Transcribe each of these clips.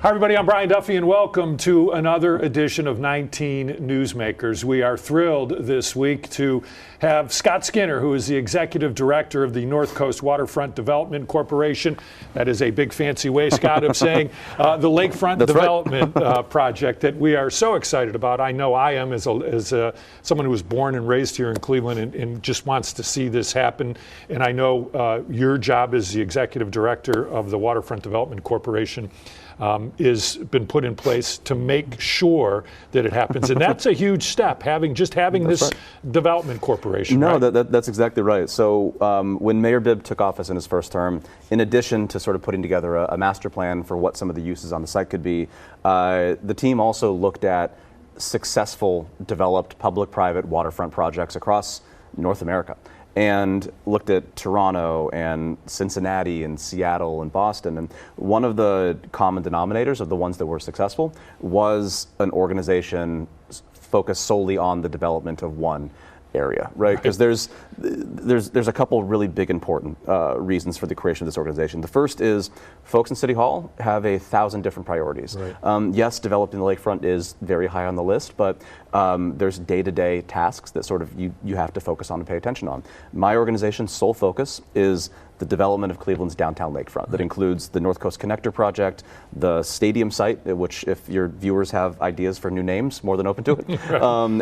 Hi, everybody. I'm Brian Duffy, and welcome to another edition of 19 Newsmakers. We are thrilled this week to have Scott Skinner, who is the executive director of the North Coast Waterfront Development Corporation. That is a big fancy way, Scott, of saying the lakefront development project that we are so excited about. I know I am as someone who was born and raised here in Cleveland and just wants to see this happen. And I know your job as the executive director of the Waterfront Development Corporation is been put in place to make sure that it happens, and that's a huge step. Having this development corporation. No, right? That's exactly right. So when Mayor Bibb took office in his first term, in addition to sort of putting together a master plan for what some of the uses on the site could be, the team also looked at successful developed public-private waterfront projects across North America, and looked at Toronto and Cincinnati and Seattle and Boston. And one of the common denominators of the ones that were successful was an organization focused solely on the development of one area, right? Because there's a couple really big important reasons for the creation of this organization. The first is folks in City Hall have 1,000 different priorities. Right. Yes, developing the lakefront is very high on the list, but there's day-to-day tasks that sort of you have to focus on and pay attention on. My organization's sole focus is the development of Cleveland's downtown lakefront. That includes the North Coast Connector project, the stadium site, which if your viewers have ideas for new names, more than open to it,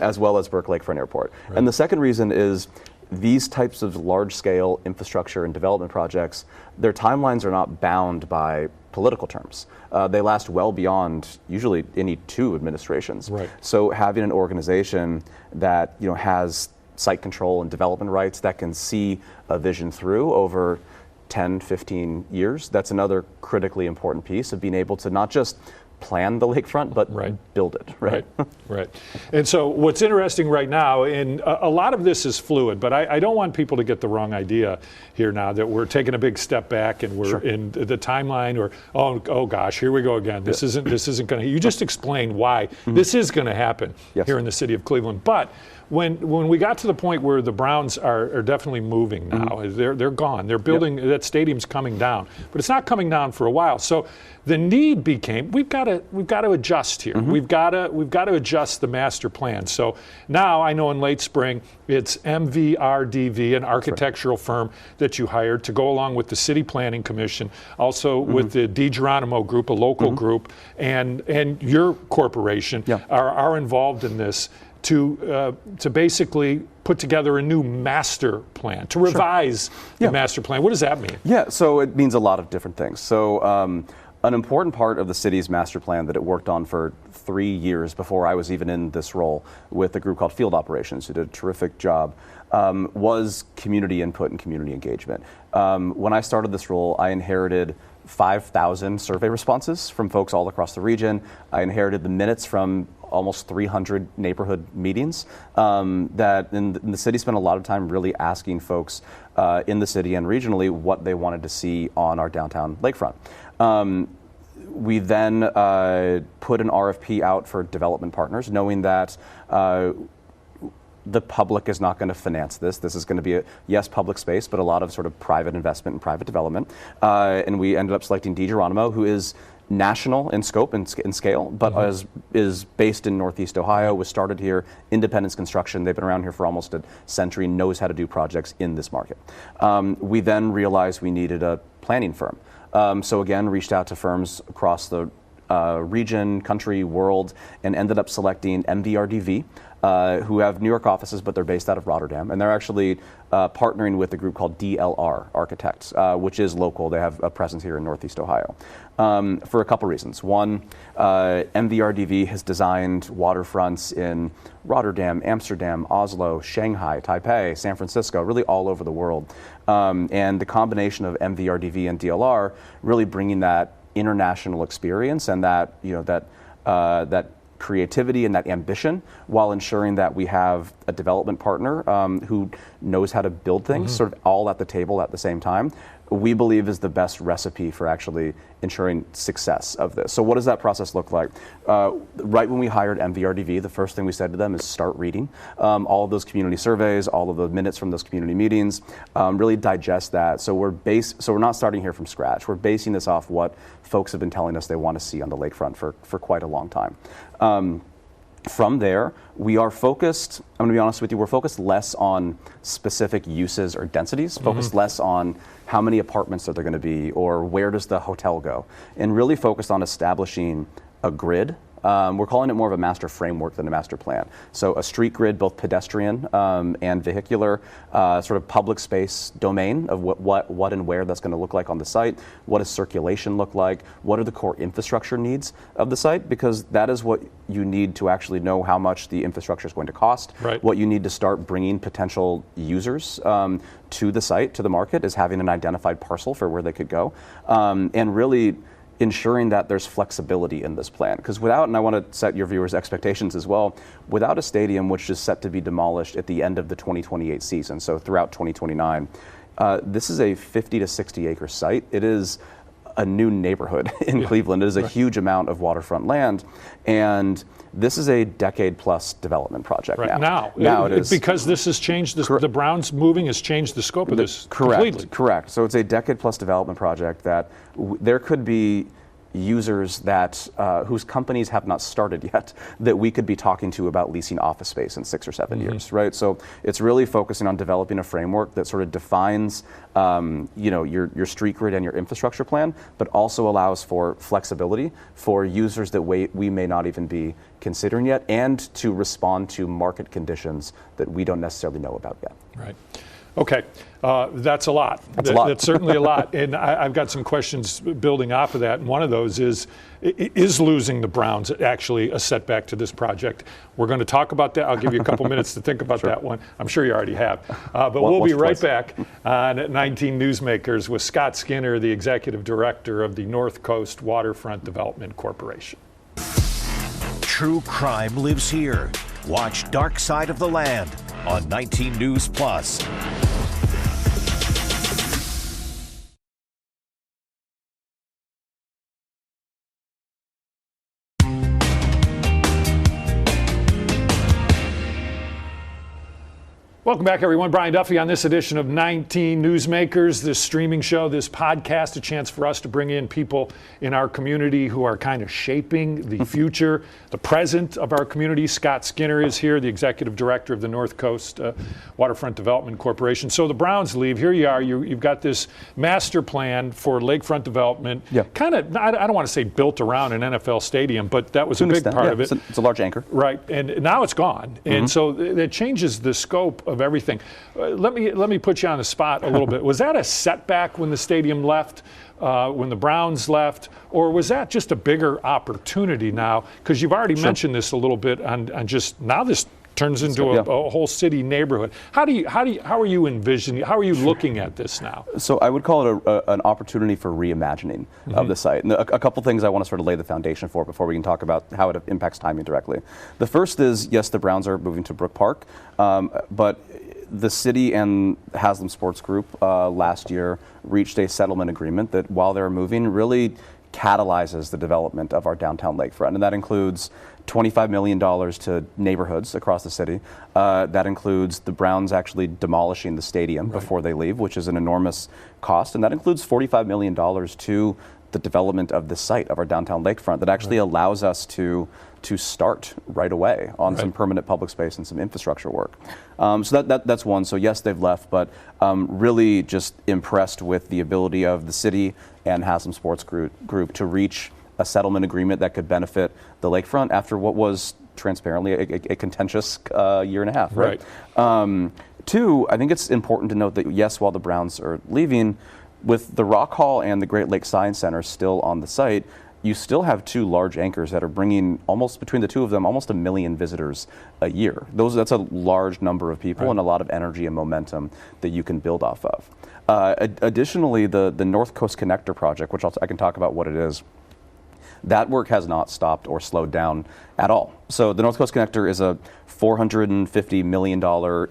as well as Burke Lakefront Airport. Right. And the second reason is these types of large-scale infrastructure and development projects, their timelines are not bound by political terms. They last well beyond usually any two administrations. Right. So having an organization that has site control and development rights that can see a vision through over 10, 15 years, that's another critically important piece of being able to not just plan the lakefront, but build it. Right. And so what's interesting right now, and a lot of this is fluid, but I don't want people to get the wrong idea here now that we're taking a big step back and we're in the timeline, or oh gosh, here we go again. This isn't going to. You just explained why this is going to happen here in the city of Cleveland, but. When we got to the point where the Browns are definitely moving now, they're gone. They're building that stadium's coming down, but it's not coming down for a while. So the need became we've got to adjust here. We've got to adjust the master plan. So now I know in late spring it's MVRDV, an architectural firm that you hired to go along with the City Planning Commission, also with the DiGeronimo Group, a local group, and your corporation are involved in this. To basically put together a new master plan, to revise the master plan. What does that mean? Yeah, so it means a lot of different things. So an important part of the city's master plan that it worked on for 3 years before I was even in this role with a group called Field Operations, who did a terrific job, was community input and community engagement. When I started this role, I inherited 5,000 survey responses from folks all across the region. I inherited the minutes from almost 300 neighborhood meetings and the city spent a lot of time really asking folks in the city and regionally what they wanted to see on our downtown lakefront. We then put an RFP out for development partners, knowing that the public is not going to finance this. This is going to be public space, but a lot of sort of private investment and private development. And we ended up selecting DiGeronimo, who is national in scope and scale, but is based in Northeast Ohio, was started here, Independence Construction. They've been around here for almost a century, knows how to do projects in this market. We then realized we needed a planning firm. So again, reached out to firms across the region, country, world, and ended up selecting MVRDV, who have New York offices, but they're based out of Rotterdam. And they're actually partnering with a group called DLR Architects, which is local. They have a presence here in Northeast Ohio. For a couple reasons. One, MVRDV has designed waterfronts in Rotterdam, Amsterdam, Oslo, Shanghai, Taipei, San Francisco, really all over the world. And the combination of MVRDV and DLR really bringing that international experience and that creativity and that ambition, while ensuring that we have a development partner who knows how to build things, sort of all at the table at the same time, we believe is the best recipe for actually ensuring success of this. So what does that process look like? Right when we hired MVRDV, the first thing we said to them is start reading all of those community surveys, all of the minutes from those community meetings, really digest that. So we're not starting here from scratch. We're basing this off what folks have been telling us they want to see on the lakefront for quite a long time. From there, we are focused, I'm going to be honest with you, we're focused less on specific uses or densities, focused less on how many apartments are there going to be or where does the hotel go, and really focused on establishing a grid. We're calling it more of a master framework than a master plan. So a street grid, both pedestrian and vehicular, sort of public space domain of what and where that's going to look like on the site. What does circulation look like? What are the core infrastructure needs of the site? Because that is what you need to actually know how much the infrastructure is going to cost. Right. What you need to start bringing potential users to the site, to the market, is having an identified parcel for where they could go. And really ensuring that there's flexibility in this plan. Because without, and I want to set your viewers' expectations as well, without a stadium which is set to be demolished at the end of the 2028 season, so throughout 2029, this is a 50 to 60 acre site. It is a new neighborhood in Cleveland. It is a huge amount of waterfront land, and this is a decade-plus development project now. Now it is. Because this has changed, the Browns moving has changed the scope of this completely. Correct. So it's a decade-plus development project that there could be users that whose companies have not started yet that we could be talking to about leasing office space in 6 or 7 years, right? So it's really focusing on developing a framework that sort of defines your street grid and your infrastructure plan, but also allows for flexibility for users that we may not even be considering yet, and to respond to market conditions that we don't necessarily know about yet. Right. Okay, that's a lot. That's certainly a lot. And I've got some questions building off of that. And one of those is losing the Browns actually a setback to this project? We're going to talk about that. I'll give you a couple minutes to think about that one. I'm sure you already have. But we'll be right back on 19 Newsmakers with Scott Skinner, the Executive Director of the North Coast Waterfront Development Corporation. True crime lives here. Watch Dark Side of the Land on 19 News Plus. Welcome back, everyone. Brian Duffy on this edition of 19 Newsmakers, this streaming show, this podcast, a chance for us to bring in people in our community who are kind of shaping the future, the present of our community. Scott Skinner is here, the Executive Director of the North Coast Waterfront Development Corporation. So the Browns leave. Here you are. You've got this master plan for lakefront development. Yeah. Kind of, I don't want to say built around an NFL stadium, but that was a big part of it. It's a large anchor. Right. And now it's gone. And so it changes the scope of everything. Let me put you on the spot a little bit. Was that a setback when the stadium left, when the Browns left, or was that just a bigger opportunity now? Because you've already mentioned this a little bit on just now this turns into a whole city neighborhood. How are you envisioning, how are you looking at this now? So I would call it an opportunity for reimagining of the site. And a couple things I want to sort of lay the foundation for before we can talk about how it impacts timing directly. The first is, yes, the Browns are moving to Brook Park, but the city and Haslam Sports Group last year reached a settlement agreement that, while they're moving, really catalyzes the development of our downtown lakefront. And that includes $25 million to neighborhoods across the city. That includes the Browns actually demolishing the stadium before they leave, which is an enormous cost. And that includes $45 million to the development of this site of our downtown lakefront that actually allows us to start right away on some permanent public space and some infrastructure work. So that's one. So yes, they've left, but really just impressed with the ability of the city and Haslam Sports Group to reach a settlement agreement that could benefit the lakefront after what was transparently a contentious year and a half. Right. Two, I think it's important to note that yes, while the Browns are leaving, with the Rock Hall and the Great Lakes Science Center still on the site, you still have two large anchors that are bringing between the two of them, almost 1 million visitors a year. That's a large number of people and a lot of energy and momentum that you can build off of. Additionally, the North Coast Connector project, which I can talk about what it is, that work has not stopped or slowed down at all. So the North Coast Connector is a $450 million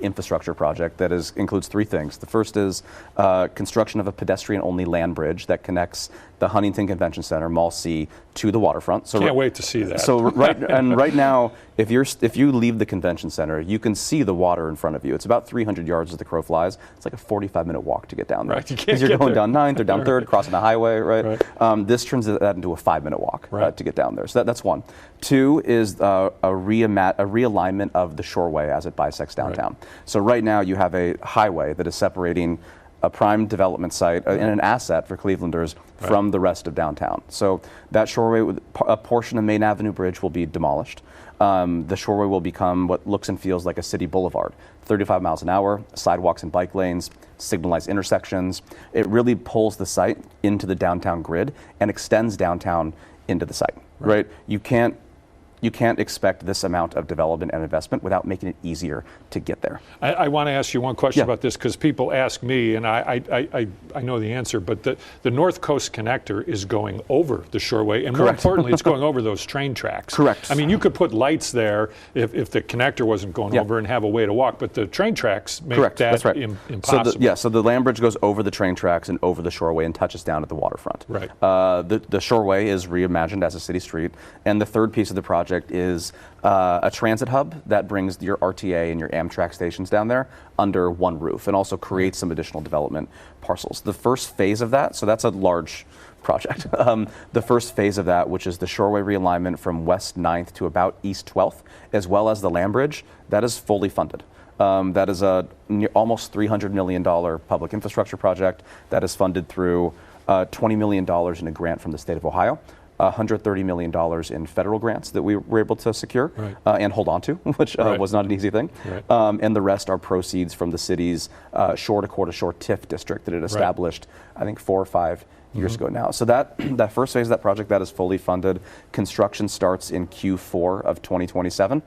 infrastructure project that includes three things. The first is construction of a pedestrian-only land bridge that connects the Huntington Convention Center, Mall C, to the waterfront. So can't wait to see that. So right now, if you leave the convention center, you can see the water in front of you. It's about 300 yards as the crow flies. It's like a 45-minute walk to get down there. Right, you can't because you're get going there. down 9th or down 3rd, crossing the highway, right? Right. This turns that into a 5-minute walk Right. to get down there. So that's one. Two is a realignment of the shoreway as it bisects downtown. Right. So right now you have a highway that is separating a prime development site and an asset for Clevelanders from the rest of downtown. So that shoreway, a portion of Main Avenue Bridge will be demolished. The shoreway will become what looks and feels like a city boulevard. 35 miles an hour, sidewalks and bike lanes, signalized intersections. It really pulls the site into the downtown grid and extends downtown into the site, right? You can't expect this amount of development and investment without making it easier to get there. I want to ask you one question about this, because people ask me, and I know the answer, but the North Coast Connector is going over the shoreway, and more importantly, it's going over those train tracks. Correct. I mean, you could put lights there if the connector wasn't going over and have a way to walk, but the train tracks make that That's right. impossible. So the land bridge goes over the train tracks and over the shoreway and touches down at the waterfront. Right. The shoreway is reimagined as a city street, and the third piece of the project is a transit hub that brings your RTA and your Amtrak stations down there under one roof, and also creates some additional development parcels. The first phase of that, so that's a large project. The first phase of that, which is the shoreway realignment from West 9th to about East 12th, as well as the land bridge, that is fully funded. That is a almost $300 million public infrastructure project that is funded through $20 million in a grant from the state of Ohio, $130 million in federal grants that we were able to secure and hold on to, which was not an easy thing. Right. And the rest are proceeds from the city's shore-to-shore TIF district that it established, I think, 4 or 5 years ago now. So that first phase of that project, that is fully funded. Construction starts in Q4 of 2027.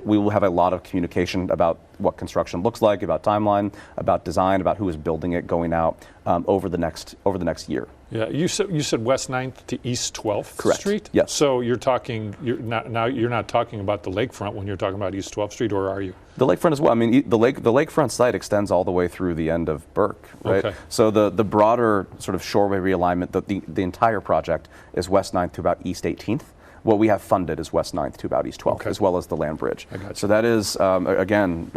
We will have a lot of communication about what construction looks like, about timeline, about design, about who is building it going out over the next year. Yeah, you said West 9th to East 12th Correct. Street? Yes. So you're not talking about the lakefront when you're talking about East 12th Street, or are you? The lakefront as well. I mean, the lakefront site extends all the way through the end of Burke, right? Okay. So the broader sort of shoreway realignment, the entire project is West 9th to about East 18th. What we have funded is West 9th to about East 12th, as well as the land bridge. I got you. So that is, again,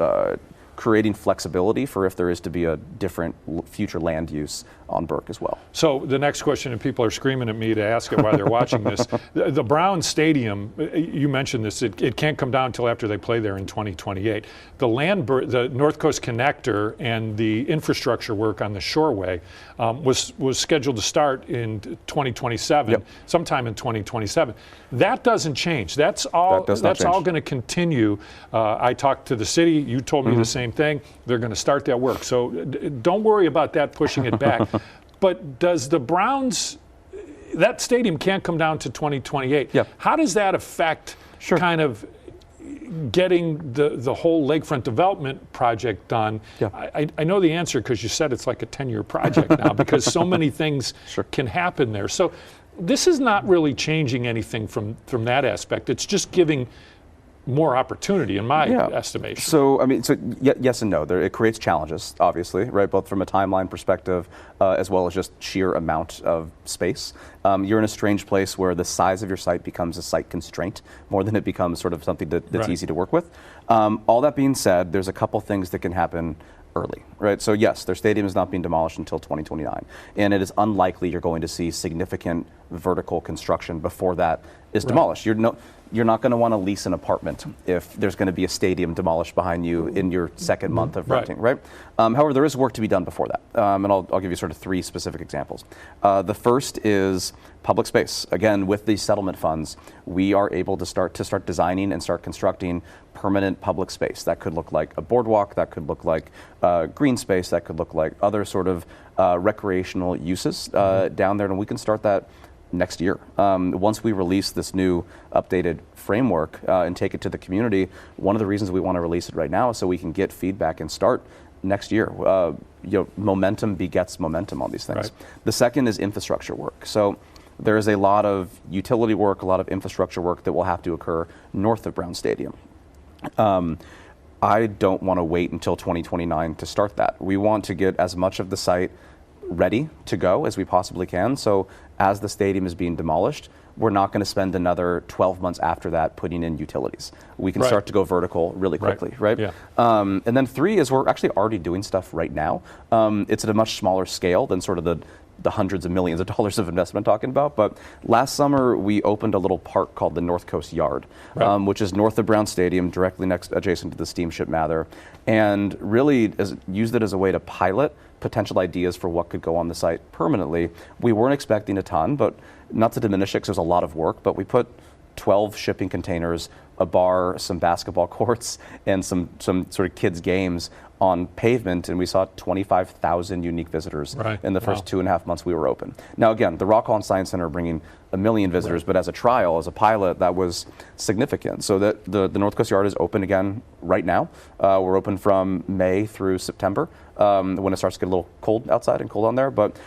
creating flexibility for if there is to be a different future land use on Burke as well. So the next question, and people are screaming at me to ask it while they're watching this, the Brown Stadium, you mentioned this, it can't come down until after they play there in 2028. The North Coast Connector and the infrastructure work on the shoreway was scheduled to start in 2027, sometime in 2027. That doesn't change. That's all going to continue. I talked to the city, you told me the same thing. They're going to start that work. So don't worry about that pushing it back. But does the Browns, that stadium can't come down to 2028. How does that affect kind of getting the whole lakefront development project done? I know the answer because you said it's like a 10-year project now, because so many things can happen there. So this is not really changing anything from that aspect. It's just giving more opportunity, in my estimation. So, I mean, yes and no. It creates challenges, obviously, right? Both from a timeline perspective, as well as just sheer amount of space. You're in a strange place where the size of your site becomes a site constraint more than it becomes sort of something that's easy to work with. All that being said, there's a couple things that can happen early, right? So yes, their stadium is not being demolished until 2029, and it is unlikely you're going to see significant vertical construction before that is demolished. You're not going to want to lease an apartment if there's going to be a stadium demolished behind you in your second month of renting, right? However, there is work to be done before that, and I'll give you sort of 3 specific examples. The first is public space. Again, with these settlement funds, we are able to start designing and start constructing permanent public space. That could look like a boardwalk, that could look like green space, that could look like other sort of recreational uses down there, and we can start that next year. Once we release this new updated framework and take it to the community, one of the reasons we want to release it right now is so we can get feedback and start next year. Momentum begets momentum on these things. The second is infrastructure work. So there is a lot of utility work, a lot of infrastructure work that will have to occur north of Brown Stadium. I don't want to wait until 2029 to start that. We want to get as much of the site ready to go as we possibly can. So as the stadium is being demolished, we're not going to spend another 12 months after that putting in utilities. We can start to go vertical really quickly, right? Yeah. And then 3 is we're actually already doing stuff right now. It's at a much smaller scale than sort of the hundreds of millions of dollars of investment I'm talking about. But last summer, we opened a little park called the North Coast Yard, which is north of Brown Stadium, directly adjacent to the steamship Mather, and really used it as a way to pilot potential ideas for what could go on the site permanently. We weren't expecting a ton, but not to diminish it because there's a lot of work, but we put 12 shipping containers, a bar, some basketball courts, and some sort of kids' games on pavement, and we saw 25,000 unique visitors in the first 2.5 months we were open. Now again, the Rock Hall and Science Center are bringing 1 million visitors, but as a trial, as a pilot, that was significant. So that the North Coast Yard is open again right now. We're open from May through September, when it starts to get a little cold outside and cold on there, but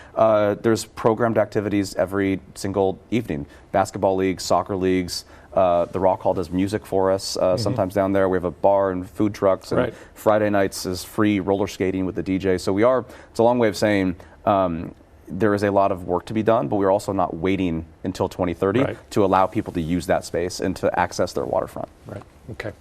there's programmed activities every single evening. Basketball leagues, soccer leagues, the Rock Hall does music for us sometimes down there. We have a bar and food trucks, and Friday nights is free roller skating with the DJ. So it's a long way of saying there is a lot of work to be done, but we're also not waiting until 2030 to allow people to use that space and to access their waterfront. Right, okay.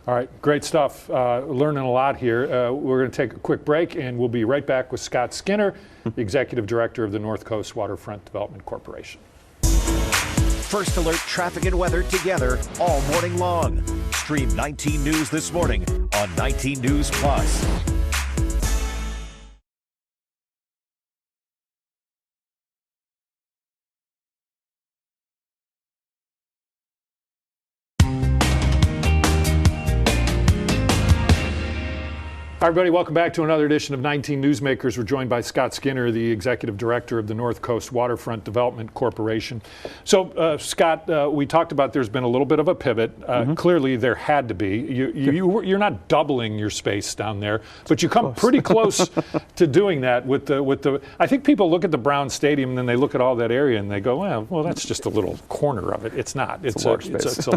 All right, great stuff. Learning a lot here. We're going to take a quick break, and we'll be right back with Scott Skinner, the Executive Director of the North Coast Waterfront Development Corporation. First Alert traffic and weather together all morning long. Stream 19 News this morning on 19 News Plus. Hi everybody, welcome back to another edition of 19 Newsmakers. We're joined by Scott Skinner, the Executive Director of the North Coast Waterfront Development Corporation. So Scott, we talked about there's been a little bit of a pivot. Clearly there had to be. You're not doubling your space down there, but you come pretty close to doing that with the. I think people look at the Brown Stadium and then they look at all that area and they go, well, that's just a little corner of it. It's not. It's a large space. It's a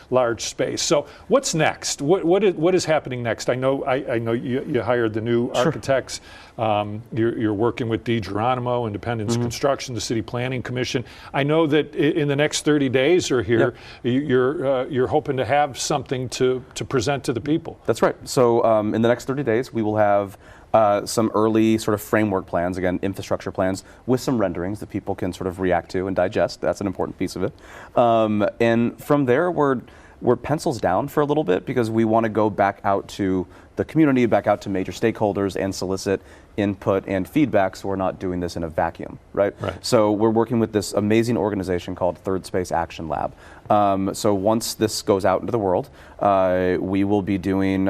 large space. So what's next? What is happening next? I know you hired the new architects. You're working with DeGeronimo, Independence Construction, the City Planning Commission. I know that in the next 30 days or here, you're hoping to have something to present to the people. That's right. So in the next 30 days, we will have some early sort of framework plans, again, infrastructure plans, with some renderings that people can sort of react to and digest. That's an important piece of it. And from there, we're pencils down for a little bit because we want to go back out to the community, back out to major stakeholders and solicit input and feedback, so we're not doing this in a vacuum, right? So we're working with this amazing organization called Third Space Action Lab. So once this goes out into the world, we will be doing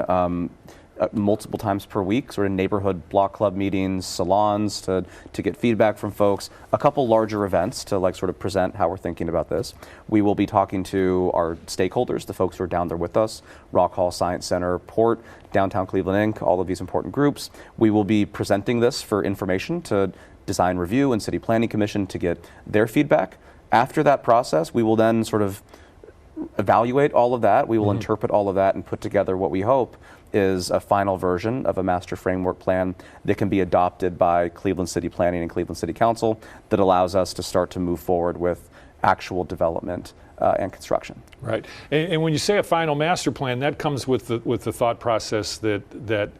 multiple times per week, sort of neighborhood block club meetings, salons to get feedback from folks, a couple larger events to like sort of present how we're thinking about this. We will be talking to our stakeholders, the folks who are down there with us, Rock Hall, Science Center, Port, Downtown Cleveland Inc., all of these important groups. We will be presenting this for information to Design Review and City Planning Commission to get their feedback. After that process, we will then sort of evaluate all of that. We will interpret all of that and put together what we hope is a final version of a master framework plan that can be adopted by Cleveland City Planning and Cleveland City Council that allows us to start to move forward with actual development and construction. Right. And when you say a final master plan, that comes with the thought process that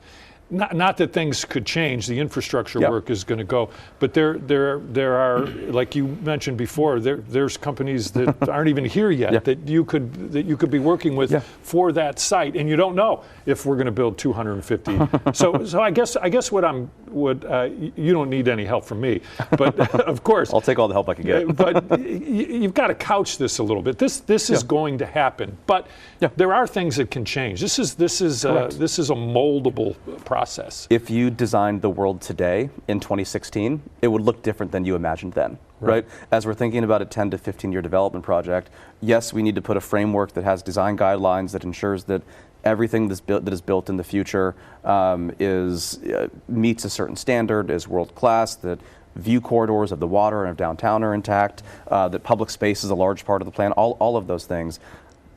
not that things could change, the infrastructure work is going to go, but there are, like you mentioned before, there's companies that aren't even here yet that you could be working with for that site, and you don't know if we're going to build 250. So I guess you don't need any help from me, but of course I'll take all the help I can get. But you've got to couch this a little bit. This is going to happen, but there are things that can change. This is a moldable process. If you designed the world today in 2016, it would look different than you imagined then, right? As we're thinking about a 10 to 15-year development project, yes, we need to put a framework that has design guidelines that ensures that everything that is built in the future meets a certain standard, is world-class, that view corridors of the water and of downtown are intact, that public space is a large part of the plan, all of those things.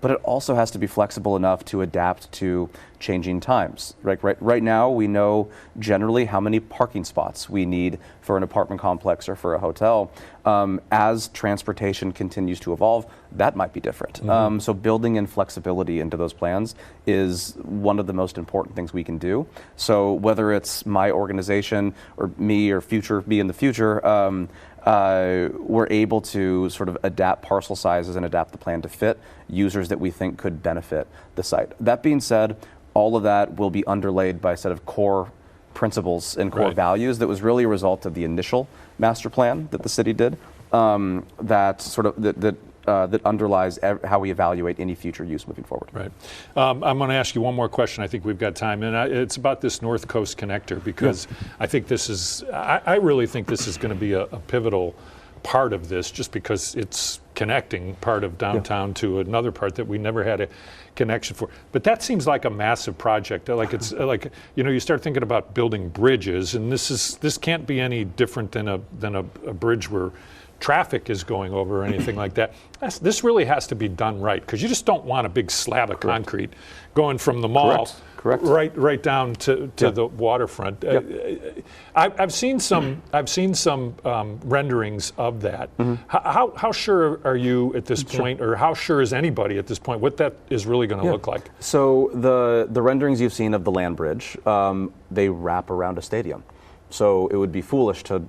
But it also has to be flexible enough to adapt to changing times. Right now, we know generally how many parking spots we need for an apartment complex or for a hotel. As transportation continues to evolve, that might be different. So building in flexibility into those plans is one of the most important things we can do. So whether it's my organization or me or me in the future, we're able to sort of adapt parcel sizes and adapt the plan to fit users that we think could benefit the site. That being said, all of that will be underlaid by a set of core principles and core values that was really a result of the initial master plan that the city did, that underlies how we evaluate any future use moving forward. Right. I'm going to ask you one more question. I think we've got time, and it's about this North Coast connector, because I think this is, I really think this is going to be a pivotal part of this, just because it's connecting part of downtown to another part that we never had a connection for. But that seems like a massive project. Like it's like, you start thinking about building bridges, and this can't be any different than a bridge where traffic is going over or anything like that. This really has to be done right, because you just don't want a big slab of concrete going from the mall right down to the waterfront. I've seen some renderings of that. How sure are you at this point, or how sure is anybody at this point what that is really going to look like? So the renderings you've seen of the land bridge, they wrap around a stadium. So it would be foolish to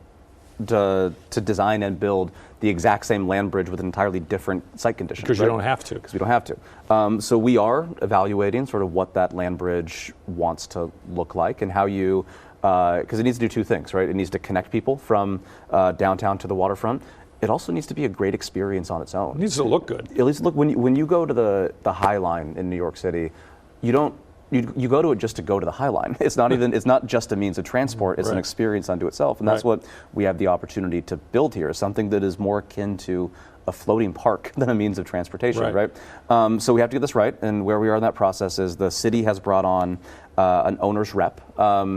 design and build the exact same land bridge with an entirely different site condition. Because you don't have to. Because we don't have to. So we are evaluating sort of what that land bridge wants to look like, and how you, because it needs to do two things, right? It needs to connect people from downtown to the waterfront. It also needs to be a great experience on its own. It needs to look good. At least look, when you go to the High Line in New York City, you go to it just to go to the High Line. It's not just a means of transport, it's an experience unto itself. And that's what we have the opportunity to build here, something that is more akin to a floating park than a means of transportation, right? So we have to get this right, and where we are in that process is the city has brought on an owner's rep,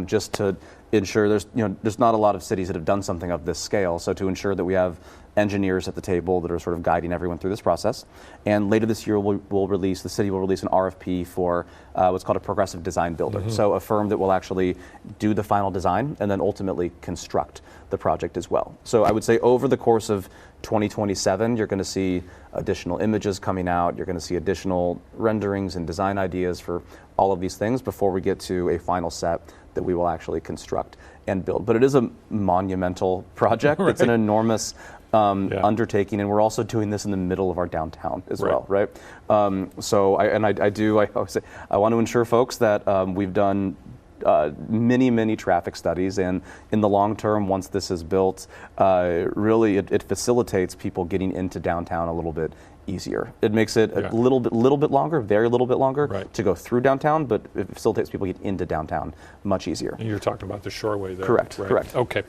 just to ensure there's not a lot of cities that have done something of this scale. So to ensure that we have engineers at the table that are sort of guiding everyone through this process. And later this year, the city will release an RFP for what's called a progressive design builder. So a firm that will actually do the final design and then ultimately construct the project as well. So I would say over the course of 2027, you're going to see additional images coming out. You're going to see additional renderings and design ideas for all of these things before we get to a final set that we will actually construct and build. But it is a monumental project. It's an enormous undertaking, and we're also doing this in the middle of our downtown as well, right? So I always say, I want to ensure folks that we've done many traffic studies, and in the long term, once this is built, really it facilitates people getting into downtown a little bit easier. It makes it a little bit longer, very little bit longer to go through downtown, but it facilitates people get into downtown much easier. And you're talking about the shoreway there. Correct, correct. Okay.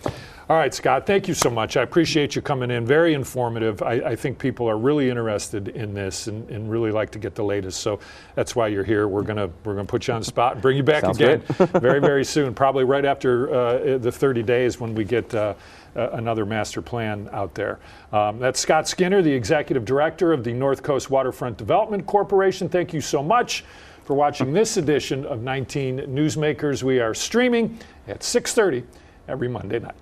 All right, Scott, thank you so much. I appreciate you coming in. Very informative. I think people are really interested in this and really like to get the latest. So that's why you're here. We're gonna put you on the spot and bring you back again very soon, probably right after the 30 days when we get another master plan out there. That's Scott Skinner, the Executive Director of the North Coast Waterfront Development Corporation. Thank you so much for watching this edition of 19 Newsmakers. We are streaming at 6:30 every Monday night.